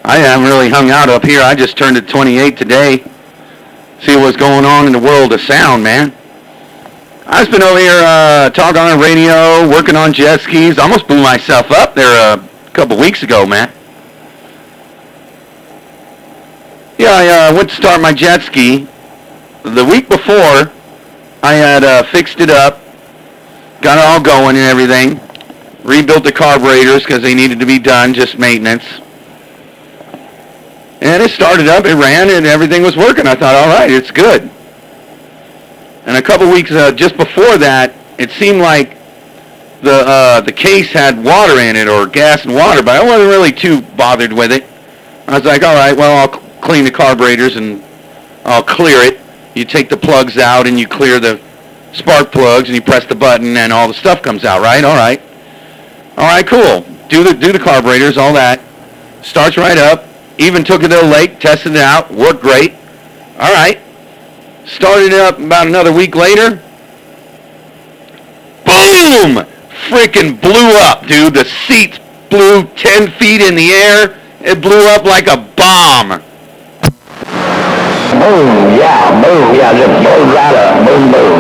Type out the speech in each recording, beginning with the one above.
I haven't really hung out up here. I just turned 28 today. See what's going on in the world of sound, man. I've been over here talking on the radio, working on jet skis. Almost blew myself up there a couple weeks ago, man. Yeah, I went to start my jet ski. The week before, I had fixed it up, got it all going and everything. Rebuilt the carburetors because they needed to be done, just maintenance. And it started up, it ran, and everything was working. I thought, all right, it's good. And a couple weeks just before that, it seemed like the case had water in it, or gas and water, but I wasn't really too bothered with it. I was like, all right, well, I'll clean the carburetors and I'll clear it. You take the plugs out and you clear the spark plugs and you press the button and all the stuff comes out, right? All right. All right, cool. Do the carburetors, all that. Starts right up. Even took it to the lake, tested it out, worked great. All right. Started it up about another week later. Boom! Freaking blew up, dude. The seats blew 10 feet in the air. It blew up like a bomb. Boom, yeah, just blows right up. Boom, boom.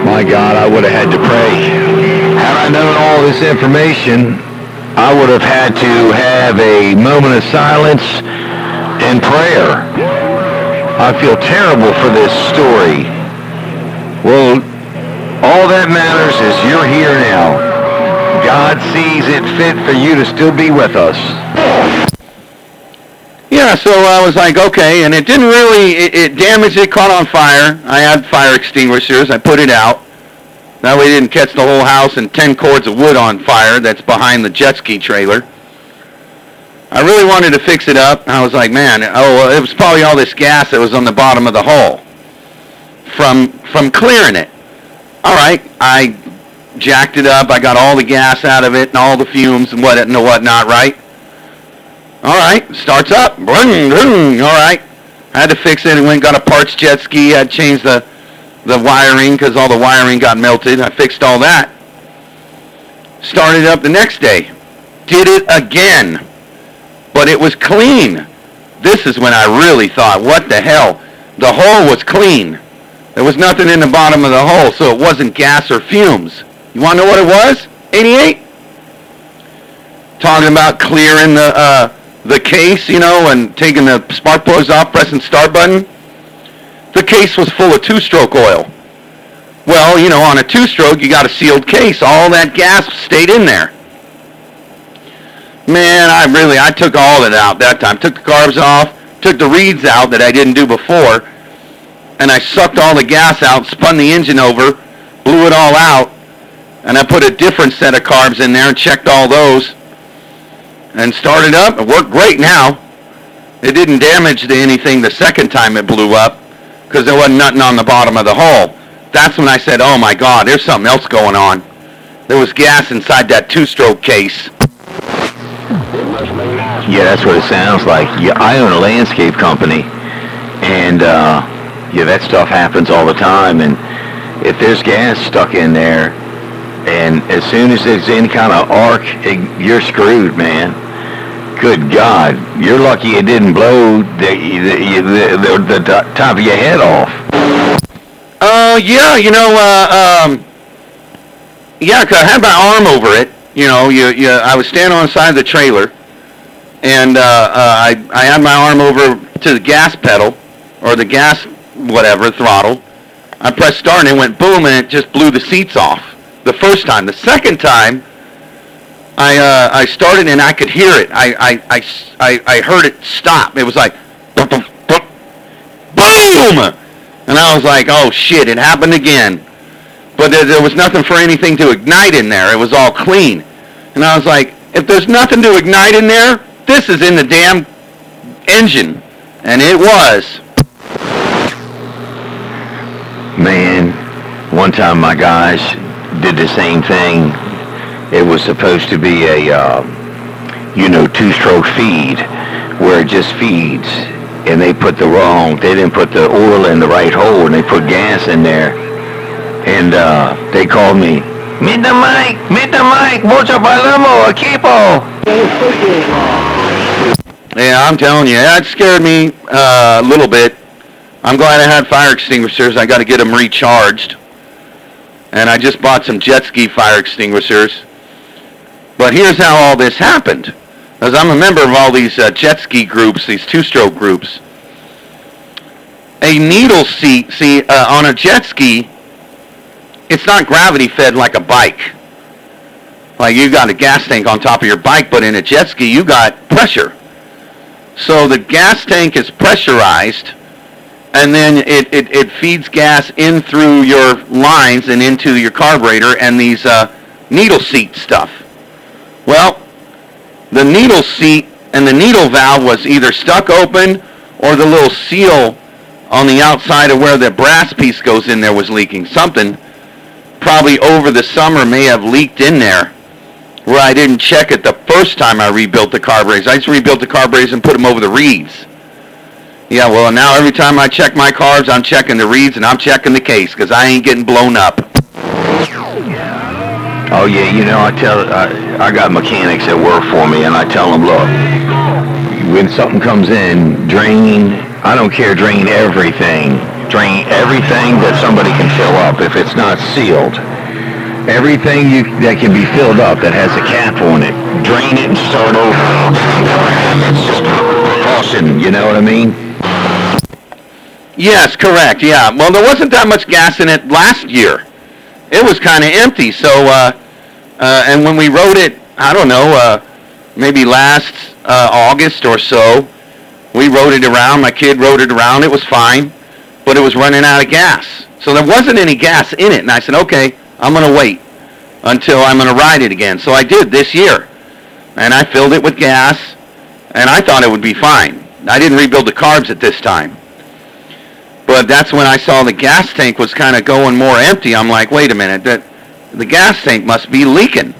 My God, I would have had to pray. Had I known all this information, I would have had to have a moment of silence and prayer. I feel terrible for this story. Well, all that matters is you're here now. God sees it fit for you to still be with us. Yeah, so I was like, okay, and it didn't really, it damaged it, caught on fire. I had fire extinguishers. I put it out. That way it didn't catch the whole house and 10 cords of wood on fire that's behind the jet ski trailer. I really wanted to fix it up. I was like, man, it was probably all this gas that was on the bottom of the hull from clearing it. All right, I jacked it up. I got all the gas out of it and all the fumes and whatnot, right? All right, starts up. All right. I had to fix it and went and got a parts jet ski. I had changed the wiring because all the wiring got melted. I fixed all that. Started up the next day. Did it again. But it was clean. This is when I really thought, what the hell? The hole was clean. There was nothing in the bottom of the hole, so it wasn't gas or fumes. You want to know what it was? 88? Talking about clearing the case, and taking the spark plugs off, pressing start button. The case was full of two-stroke oil. Well, on a two-stroke, you got a sealed case. All that gas stayed in there. Man, I took all of it out that time. Took the carbs off, took the reeds out that I didn't do before, and I sucked all the gas out, spun the engine over, blew it all out, and I put a different set of carbs in there and checked all those. And started up. It worked great now. It didn't damage anything the second time it blew up because there wasn't nothing on the bottom of the hull. That's when I said, oh my God, there's something else going on. There was gas inside that two-stroke case. Yeah, that's what it sounds like. Yeah, I own a landscape company, and that stuff happens all the time. And if there's gas stuck in there, and as soon as there's any kind of arc, you're screwed, man. Good God, you're lucky it didn't blow the top of your head off. Cause I had my arm over it. I was standing on the side of the trailer, and I had my arm over to the gas pedal, or the gas throttle. I pressed start, and it went boom, and it just blew the seats off. The first time. The second time, I started and I could hear it. I heard it stop. It was like, boom! And I was like, oh shit, it happened again. But there was nothing for anything to ignite in there. It was all clean. And I was like, if there's nothing to ignite in there, this is in the damn engine. And it was. Man, one time my guys did the same thing. It was supposed to be a, two-stroke feed, where it just feeds, and they didn't put the oil in the right hole, and they put gas in there, and they called me, Meet the mic, mucho palomo, equipo. Yeah, I'm telling you, that scared me a little bit. I'm glad I had fire extinguishers. I got to get them recharged. And I just bought some jet ski fire extinguishers. But here's how all this happened. Because I'm a member of all these jet ski groups, these two-stroke groups. A needle seat, on a jet ski, it's not gravity fed like a bike. Like you got a gas tank on top of your bike, but in a jet ski, you got pressure. So the gas tank is pressurized, and then it feeds gas in through your lines and into your carburetor and these needle seat stuff. Well, the needle seat and the needle valve was either stuck open or the little seal on the outside of where the brass piece goes in there was leaking. Something probably over the summer may have leaked in there where I didn't check it the first time I rebuilt the carburetors. I just rebuilt the carburetors and put them over the reeds. Yeah, well, now every time I check my carbs, I'm checking the reeds and I'm checking the case because I ain't getting blown up. Oh yeah, you know, I got mechanics that work for me, and I tell them, look, when something comes in, drain. I don't care, drain everything. Drain everything that somebody can fill up if it's not sealed. Everything that can be filled up that has a cap on it, drain it and start over. It's just precaution, you know what I mean? Yes, correct, yeah. Well, there wasn't that much gas in it last year. It was kind of empty, so, and when we rode it, I don't know, maybe last August or so, we rode it around, my kid rode it around, it was fine, but it was running out of gas. So there wasn't any gas in it, and I said, okay, I'm going to wait until I'm going to ride it again. So I did this year, and I filled it with gas, and I thought it would be fine. I didn't rebuild the carbs at this time. But that's when I saw the gas tank was kind of going more empty. I'm like, wait a minute, the gas tank must be leaking.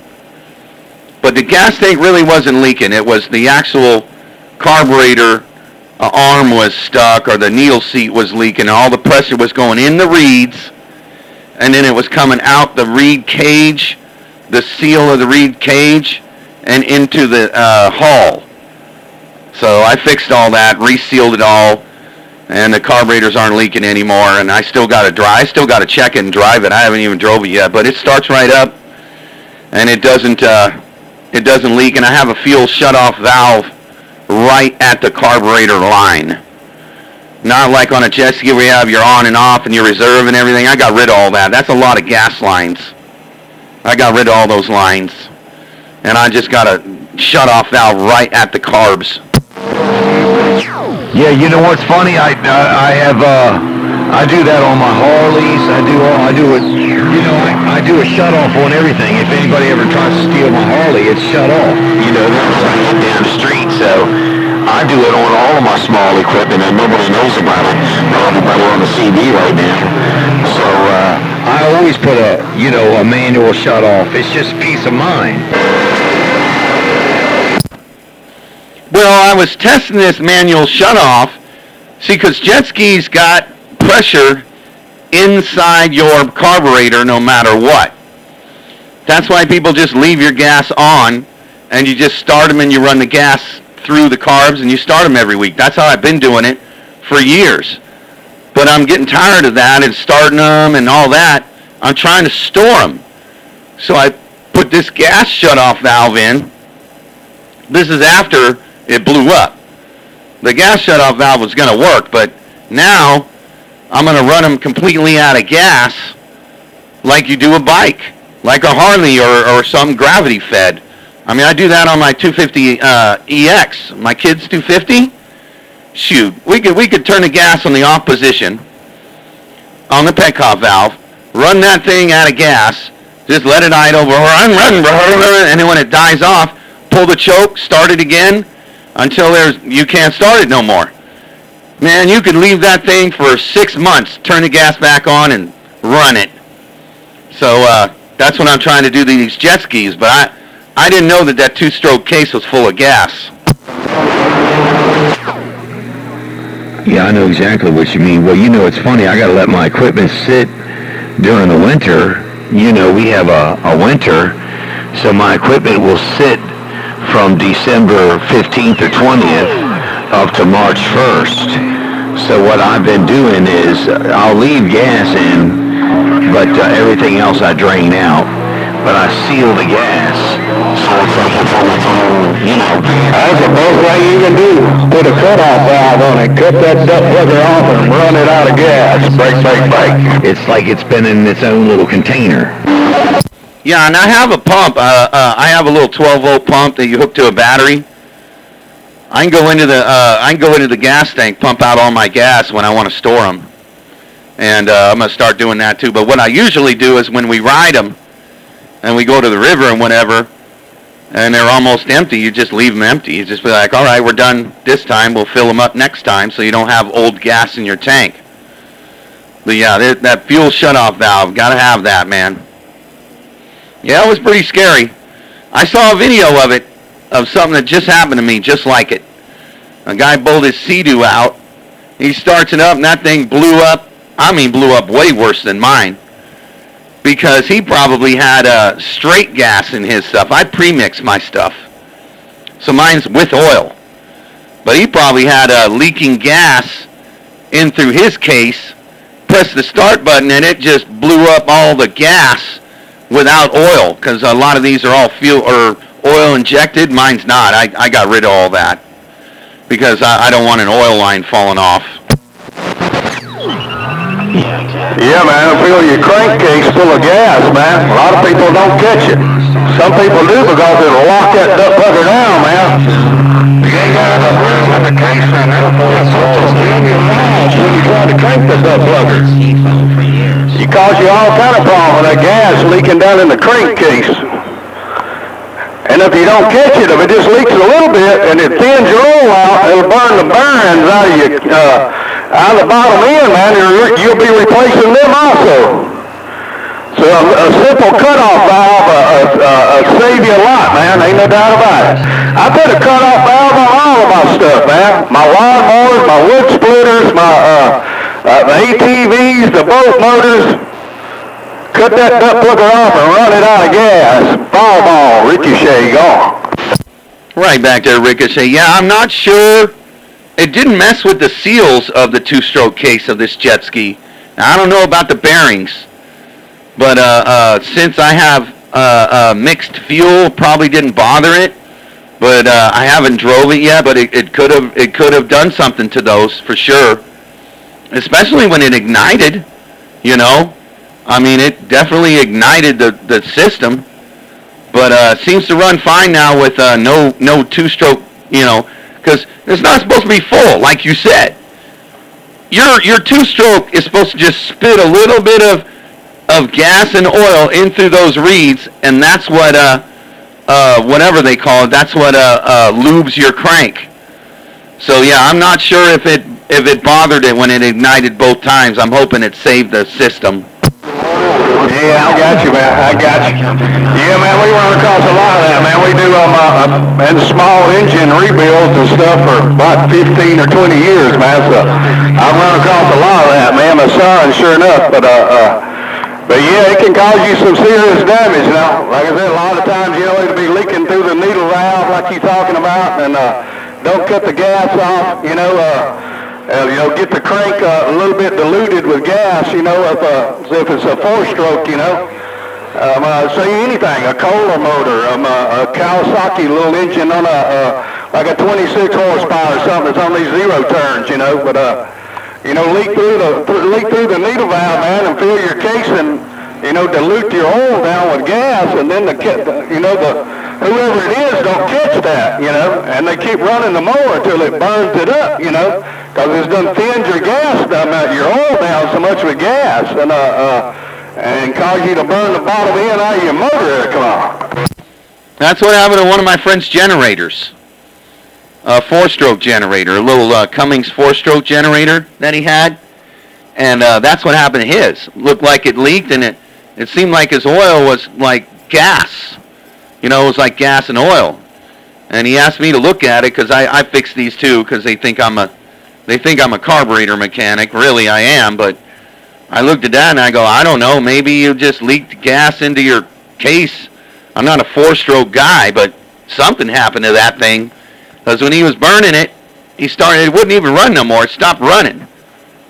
But the gas tank really wasn't leaking. It was the actual carburetor arm was stuck, or the needle seat was leaking, and all the pressure was going in the reeds, and then it was coming out the reed cage, the seal of the reed cage, and into the hull. So I fixed all that, resealed it all, and the carburetors aren't leaking anymore, and I still got to check it and drive it. I haven't even drove it yet, but it starts right up, and it doesn't leak, and I have a fuel shutoff valve right at the carburetor line. Not like on a jet ski where you have your on and off and your reserve and everything. I got rid of all that. That's a lot of gas lines. I got rid of all those lines, and I just got a shutoff valve right at the carbs. Yeah, you know what's funny? I do that on my Harleys. I do it. You know, I do a shut off on everything. If anybody ever tries to steal my Harley, it's shut off. You know, that's I get down the street. So I do it on all of my small equipment, and nobody knows about it. Everybody on the CD right now. So I always put a manual shut off. It's just peace of mind. Well, I was testing this manual shutoff. See, because jet skis got pressure inside your carburetor no matter what. That's why people just leave your gas on, and you just start them and you run the gas through the carbs, and you start them every week. That's how I've been doing it for years. But I'm getting tired of that and starting them and all that. I'm trying to store them. So I put this gas shutoff valve in. This is after it blew up. The gas shutoff valve was going to work, but now I'm going to run them completely out of gas like you do a bike, like a Harley or some gravity fed. I mean, I do that on my 250 EX. My kid's 250. Shoot, we could turn the gas on the off position on the petcoff valve, run that thing out of gas, just let it idle, run, and then when it dies off, pull the choke, start it again until you can't start it no more. Man, you could leave that thing for 6 months, turn the gas back on, and run it. So that's what I'm trying to do to these jet skis, but I didn't know that two-stroke case was full of gas. Yeah, I know exactly what you mean. Well, you know, it's funny. I got to let my equipment sit during the winter we have a winter, so my equipment will sit from December 15th or 20th up to March 1st. So what I've been doing is I'll leave gas in, but everything else I drain out. But I seal the gas. So it's like it's on its own, That's the best way you can do. Put a cutoff valve on it, cut that duct plugger off and run it out of gas. Break. It's like it's been in its own little container. Yeah, and I have a pump. I have a little 12-volt pump that you hook to a battery. I can go into the gas tank, pump out all my gas when I want to store them, and I'm gonna start doing that too. But what I usually do is when we ride them, and we go to the river and whatever, and they're almost empty, you just leave them empty. You just be like, all right, we're done this time. We'll fill them up next time, so you don't have old gas in your tank. But yeah, that fuel shutoff valve, gotta have that, man. Yeah, it was pretty scary. I saw a video of it, of something that just happened to me, just like it. A guy bowled his Sea-Doo out. He starts it up, and that thing blew up. I mean, blew up way worse than mine. Because he probably had straight gas in his stuff. I pre-mix my stuff. So mine's with oil. But he probably had leaking gas in through his case, pressed the start button, and it just blew up all the gas without oil. Because a lot of these are all fuel or oil injected. Mine's not. I got rid of all that. Because I don't want an oil line falling off. Yeah, man, fill your crankcase full of gas, man. A lot of people don't catch it. Some people do because it'll lock that duct plugger down, man. You ain't got enough room in the case, man. When you try to crank the duct plugger, it cause you all kind of problems with that gas leaking down in the crankcase. And if you don't catch it, if it just leaks a little bit and it thins your oil out, it'll burn the bearings out of your out of the bottom end, man. You'll be replacing them also. So a simple cutoff valve save you a lot, man. Ain't no doubt about it. I put a cutoff valve on all of my stuff, man. My lawnmowers, my wood splitters, my ATVs, the boat motors. Cut that duct plugger off and run it out of gas. Ball, Ricochet, gone. Right back there, Ricochet. Yeah, I'm not sure. It didn't mess with the seals of the two-stroke case of this jet ski. Now, I don't know about the bearings, but since I have mixed fuel, probably didn't bother it. But I haven't drove it yet. But it could have done something to those for sure, especially when it ignited. I mean, it definitely ignited the system. But seems to run fine now with no two-stroke. Because it's not supposed to be full, like you said. Your two-stroke is supposed to just spit a little bit of gas and oil in through those reeds, and that's what whatever they call it. That's what lubes your crank. So yeah, I'm not sure if it bothered it when it ignited both times. I'm hoping it saved the system. Yeah, I got you, man. Yeah, man, we run across a lot of that, man. We do and small engine rebuilds and stuff for about 15 or 20 years, man. So I've run across a lot of that, man. My son, sure enough, but yeah, it can cause you some serious damage. Like I said, a lot of times, it'll be leaking through the needle valve, like you're talking about, and don't cut the gas off. Get the crank a little bit diluted with gas, if it's a four-stroke, say anything, a Kohler motor, a Kawasaki little engine on like a 26 horsepower or something. It's on these zero turns, but leak through the needle valve, man, and fill your case and, dilute your oil down with gas, and then whoever it is don't catch that, and they keep running the mower until it burns it up, because it's done thinned your gas down, your oil down so much with gas, and cause you to burn the bottom end out of your motor. Come on. That's what happened to one of my friend's generators. A four-stroke generator, a little Cummins four-stroke generator that he had, and that's what happened to his. Looked like it leaked, and it seemed like his oil was like gas. It was like gas and oil. And he asked me to look at it because I fix these too, because they think I'm a carburetor mechanic. Really, I am, but I looked at that and I go, I don't know, maybe you just leaked gas into your case. I'm not a 4-stroke guy, but something happened to that thing. Because when he was burning it, it wouldn't even run no more. It stopped running.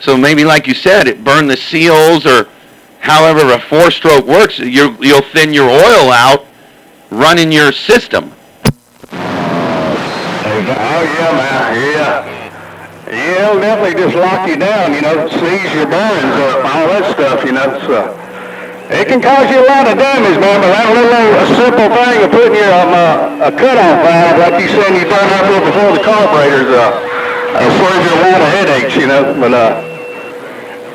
So maybe, like you said, it burned the seals, or however a 4-stroke works. You'll thin your oil out running your system. Oh, yeah, man, yeah. Yeah, it'll definitely just lock you down, seize your burns or all that stuff, so. It can cause you a lot of damage, man, but that a simple thing of putting your a cutoff valve, like you said, you turn up here before the carburetors, saves you a lot of headaches, but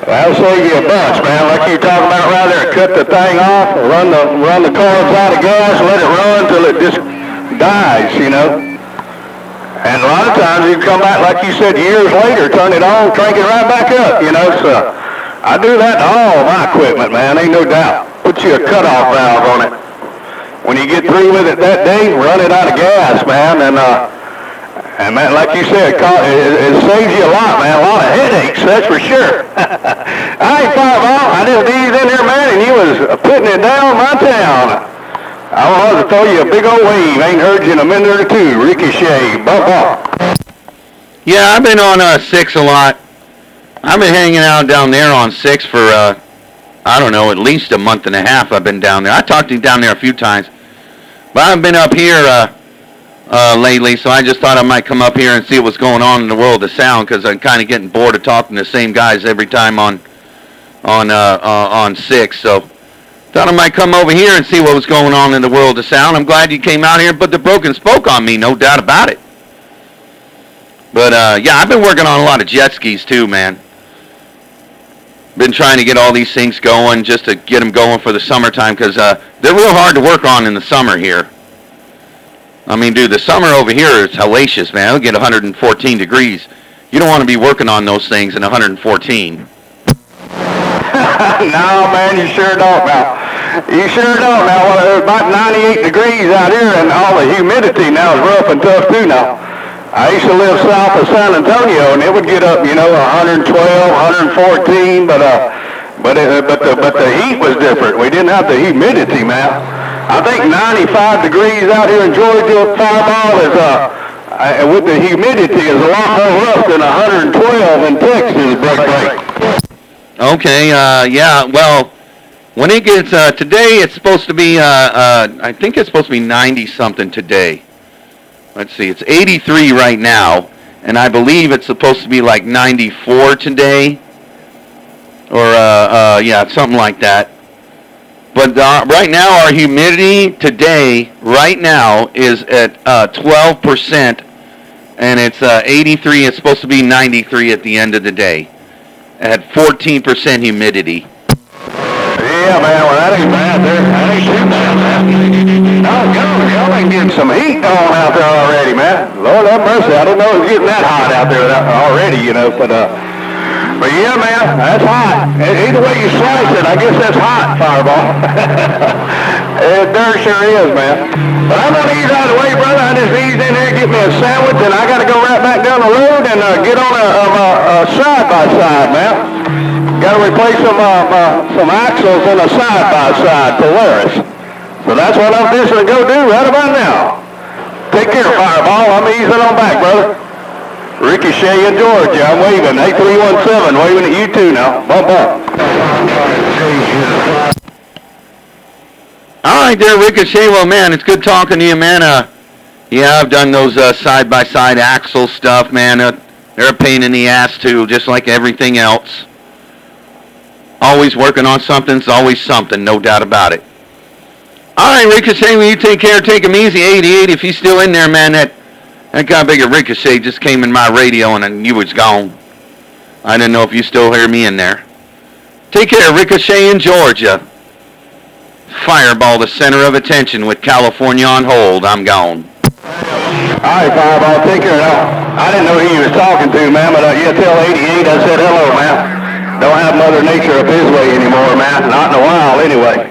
that'll save you a bunch, man. Like you're talking about right there, cut the thing off, run the carbs out of gas, let it run till it just dies, And a lot of times you come back, like you said, years later, turn it on, crank it right back up, so. I do that to all of my equipment, man, ain't no doubt. Put you a cutoff valve on it. When you get through with it that day, run it out of gas, man, and man, like you said, it saves you a lot, man, a lot of headaches, that's for sure. I ain't Fireball, I just eased in there, man, and you was putting it down my town. I wanted to throw you a big old wave, ain't heard you in a minute or two, Ricochet, bump. Yeah, I've been on 6 a lot. I've been hanging out down there on 6 for, I don't know, at least a month and a half I've been down there. I talked to him down there a few times. But I've been up here lately, so I just thought I might come up here and see what's going on in the world of sound, because I'm kind of getting bored of talking to the same guys every time on 6. So thought I might come over here and see what was going on in the world of sound. I'm glad you came out here and put the broken spoke on me, no doubt about it. But, yeah, I've been working on a lot of jet skis too, man. Been trying to get all these things going just to get them going for the summertime, because they're real hard to work on in the summer here. I mean, dude, the summer over here is hellacious, man. It'll get 114 degrees. You don't want to be working on those things in 114. No, man, you sure don't now. You sure don't now. Well, there's about 98 degrees out here, and all the humidity now is rough and tough too now. I used to live south of San Antonio, and it would get up, 112, 114, but the heat was different. We didn't have the humidity, man. I think 95 degrees out here in Georgia, Fireball is with the humidity is a lot more rough than 112 in Texas, break. Okay, yeah. Well, when it gets today, it's supposed to be I think it's supposed to be 90 something today. Let's see, it's 83 right now, and I believe it's supposed to be like 94 today, or yeah, something like that. But right now, our humidity today, right now, is at 12%, and it's 83. It's supposed to be 93 at the end of the day, at 14% humidity. Yeah, man, well, that ain't bad there. That ain't too bad, man. Oh, y'all ain't getting some heat on out there already, man. Lord have mercy, I didn't know it was getting that hot out there already, but yeah, man, that's hot. Either way you slice it, I guess that's hot, Fireball. It darn sure is, man. But I'm gonna ease out of the way, brother. I just eased in here, get me a sandwich, and I gotta go right back down the road and get on a side-by-side, man. Got to replace some axles in a side-by-side Polaris. So that's what I'm fixing to go do right about now. Take care, Fireball. I'm easing on back, brother. Ricochet in Georgia. I'm waving. 8317. Waving at you too now. Bump up. All right there, Ricochet. Well, man, it's good talking to you, man. Yeah, I've done those side-by-side axle stuff, man. They're a pain in the ass, too, just like everything else. Always working on something's always something, no doubt about it. All right, Ricochet, will you take care? Take him easy. 88, if he's still in there, man. That guy bigger Ricochet just came in my radio and you was gone. I didn't know if you still hear me in there. Take care, Ricochet in Georgia. Fireball, the center of attention with California on hold. I'm gone. All right, Fireball, take care now. I didn't know who you was talking to, man, but yeah, tell 88 I said hello, man. Don't have Mother Nature up his way anymore, man. Not in a while, anyway.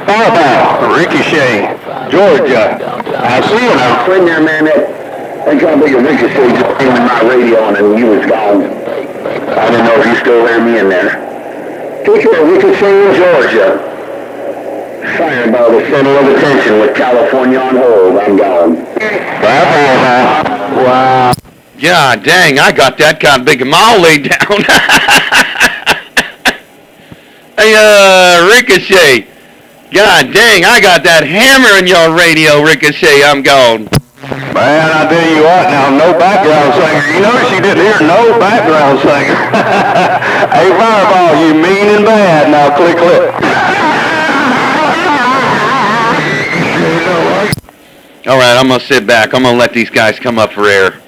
Fireball, Ricochet, Georgia. I see you now. Sitting there, man. That guy big Ricochet just came in my radio and you was gone. I didn't know if you still hear me in there. Take care of Ricochet in Georgia. Fireball, the center of attention with California on hold. I'm gone. Wow. God dang, I got that kind of big mile laid down. Hey, Ricochet. God dang, I got that hammer in your radio, Ricochet. I'm gone. Man, I tell you what, now, no background singer. You notice you didn't hear no background singer. Hey, Fireball, you mean and bad. Now, click. All right, I'm going to sit back. I'm going to let these guys come up for air.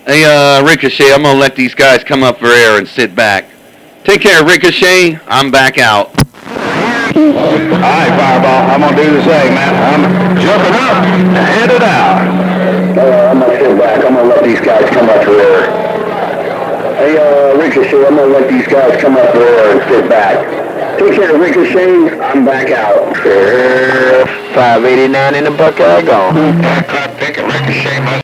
Hey, Ricochet, I'm going to let these guys come up for air and sit back. Take care, Ricochet. I'm back out. All right, Fireball, I'm going to do the same, man. I'm jumping up and headed out. I'm going to sit back. I'm going to let these guys come up for air. Hey, Ricochet, I'm going to let these guys come up for air and sit back. Take care, Ricochet. I'm back out. 589 in the Buckeye gone. I think Ricochet must